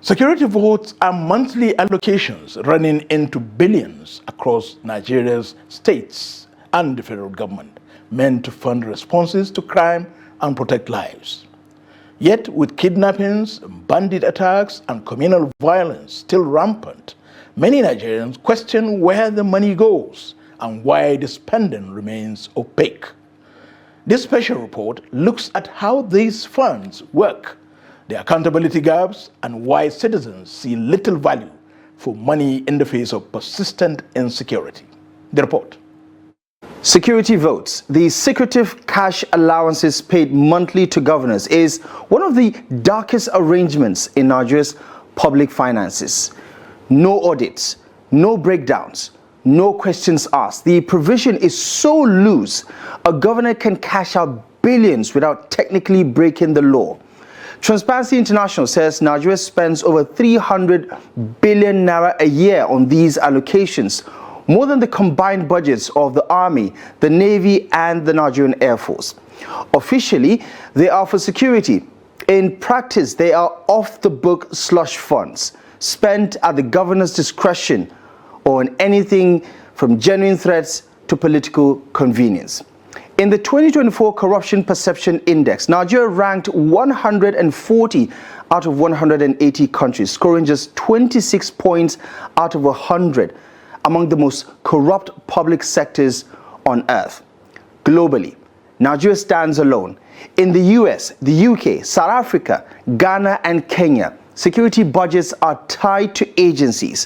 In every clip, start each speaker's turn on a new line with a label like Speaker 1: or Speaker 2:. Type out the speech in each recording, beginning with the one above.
Speaker 1: Security votes are monthly allocations running into billions across Nigeria's states and the federal government, meant to fund responses to crime and protect lives. Yet, with kidnappings, bandit attacks, and communal violence still rampant, many Nigerians question where the money goes and why the spending remains opaque. This special report looks at how these funds work, the accountability gaps, and why citizens see little value for money in the face of persistent insecurity. The report.
Speaker 2: Security votes, the secretive cash allowances paid monthly to governors, is one of the darkest arrangements in Nigeria's public finances. No audits, no breakdowns, no questions asked. The provision is so loose, a governor can cash out billions without technically breaking the law. Transparency International says Nigeria spends over 300 billion naira a year on these allocations, more than the combined budgets of the Army, the Navy, and the Nigerian Air Force. Officially, they are for security. In practice, they are off-the-book slush funds, spent at the governor's discretion or on anything from genuine threats to political convenience. In the 2024 Corruption Perception Index, Nigeria ranked 140 out of 180 countries, scoring just 26 points out of 100 among the most corrupt public sectors on earth. Globally, Nigeria stands alone. In the US, the UK, South Africa, Ghana, and Kenya, security budgets are tied to agencies,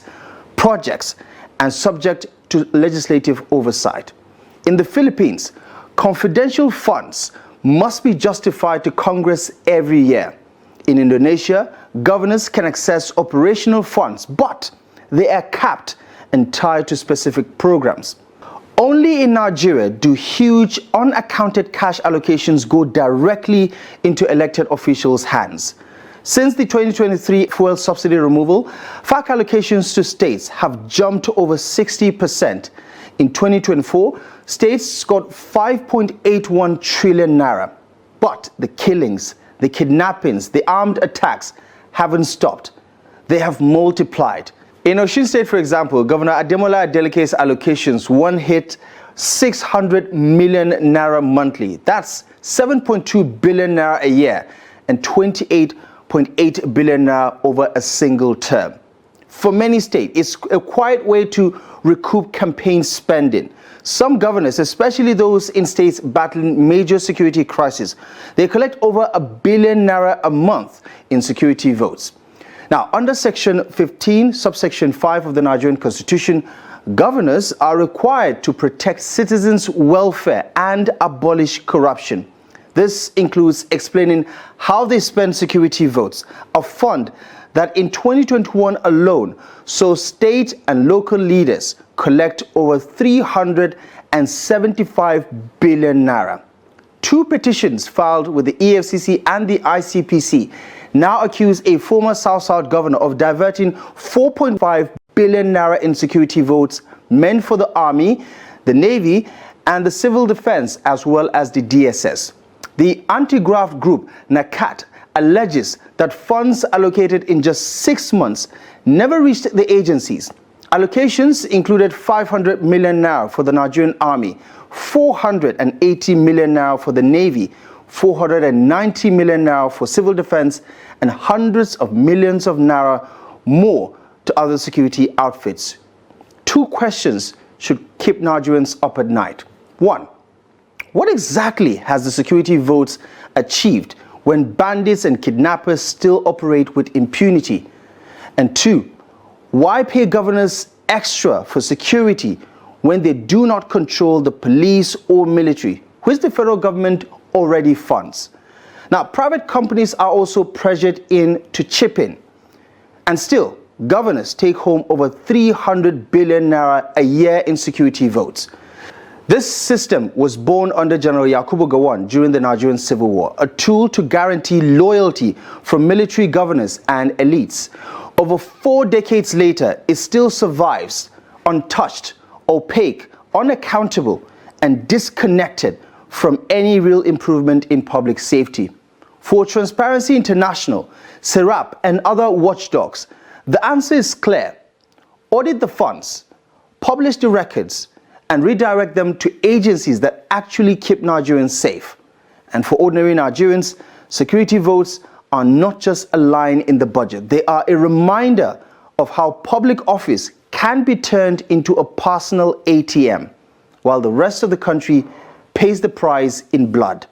Speaker 2: projects, and subject to legislative oversight. In the Philippines, confidential funds must be justified to Congress every year. In Indonesia, governors can access operational funds, but they are capped and tied to specific programs. Only in Nigeria do huge unaccounted cash allocations go directly into elected officials' hands. Since the 2023 fuel subsidy removal, FAC allocations to states have jumped to over 60%. In 2024, states got 5.81 trillion naira. But the killings, the kidnappings, the armed attacks haven't stopped. They have multiplied. In Osun State, for example, Governor Ademola Adeleke's allocations hit 600 million naira monthly. That's 7.2 billion naira a year and 28.8 billion naira over a single term. For many states, it's a quiet way to recoup campaign spending. Some governors, especially those in states battling major security crises, they collect over 1 billion naira a month in security votes. Now, under Section 15, subsection 5 of the Nigerian Constitution, governors are required to protect citizens' welfare and abolish corruption. This includes explaining how they spend security votes, a fund that in 2021 alone saw state and local leaders collect over 375 billion naira. Two petitions filed with the EFCC and the ICPC now accuse a former South-South governor of diverting 4.5 billion naira in security votes meant for the Army, the Navy, and the Civil Defense, as well as the DSS. The anti-graft group, NACAT, alleges that funds allocated in just 6 months never reached the agencies. Allocations included 500 million naira for the Nigerian Army, 480 million naira for the Navy, 490 million naira for civil defense, and hundreds of millions of naira more to other security outfits. Two questions should keep Nigerians up at night. One, what exactly has the security votes achieved when bandits and kidnappers still operate with impunity? And two, why pay governors extra for security when they do not control the police or military, which the federal government already funds? Now, private companies are also pressured in to chip in. And still, governors take home over 300 billion naira a year in security votes. This system was born under General Yakubu Gowon during the Nigerian Civil War, a tool to guarantee loyalty from military governors and elites. Over 4 decades later, it still survives, untouched, opaque, unaccountable, and disconnected from any real improvement in public safety. For Transparency International, SERAP, and other watchdogs, the answer is clear. Audit the funds, publish the records, and redirect them to agencies that actually keep Nigerians safe. And for ordinary Nigerians, security votes are not just a line in the budget. They are a reminder of how public office can be turned into a personal ATM, while the rest of the country pays the price in blood.